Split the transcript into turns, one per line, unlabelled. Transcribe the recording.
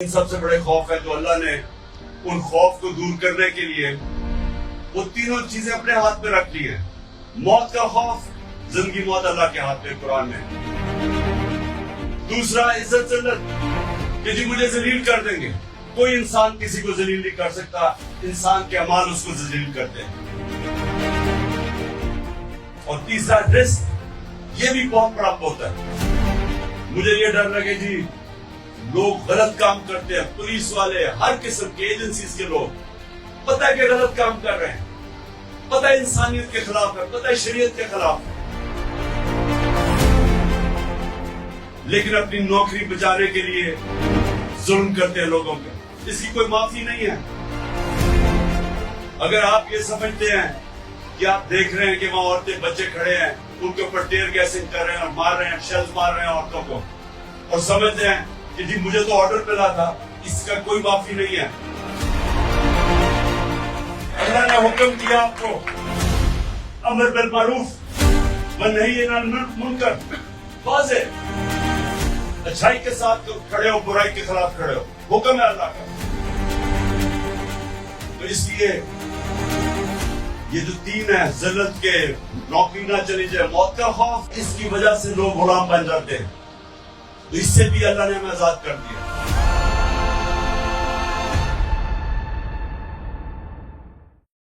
سب سے بڑے خوف ہے تو اللہ نے ان خوف کو دور کرنے کے لیے وہ تینوں چیزیں اپنے ہاتھ میں رکھ لی ہیں. موت کا خوف، زندگی موت اللہ کے ہاتھ میں قرآن میں. دوسرا عزت ذلت کہ جی مجھے ذلیل کر دیں گے. کوئی انسان کسی کو ذلیل نہیں کر سکتا، انسان کے اعمال اس کو ذلیل کرتے ہیں. اور تیسرا رزق، یہ بھی بہت بڑا ہوتا ہے. مجھے یہ ڈر لگے جی لوگ غلط کام کرتے ہیں، پولیس والے، ہر قسم کے ایجنسیز کے لوگ پتہ ہے کہ غلط کام کر رہے ہیں، پتہ ہے انسانیت کے خلاف ہے، پتہ ہے شریعت کے خلاف ہے، لیکن اپنی نوکری بچانے کے لیے ظلم کرتے ہیں لوگوں پہ. اس کی کوئی معافی نہیں ہے. اگر آپ یہ سمجھتے ہیں کہ آپ دیکھ رہے ہیں کہ وہاں عورتیں بچے کھڑے ہیں، ان کے اوپر ٹیئر گیسنگ کر رہے ہیں اور مار رہے ہیں، شیلز مار رہے ہیں عورتوں کو، اور سمجھتے ہیں کہ جی مجھے تو آرڈر ملا تھا، اس کا کوئی معافی نہیں ہے. اللہ نے حکم کیا آپ کو امر بالمعروف ونہی عن المنکر، واضح اچھائی کے ساتھ کھڑے ہو، برائی کے خلاف کھڑے ہو، حکم ہے اللہ کا. تو اس لیے یہ جو تین ہے، ذلت کے، نوکری نہ چلی جائے، موت کا خوف، اس کی وجہ سے لوگ غلام بن جاتے ہیں. تو اس سے بھی اللہ نے ہمیں آزاد کر دیا.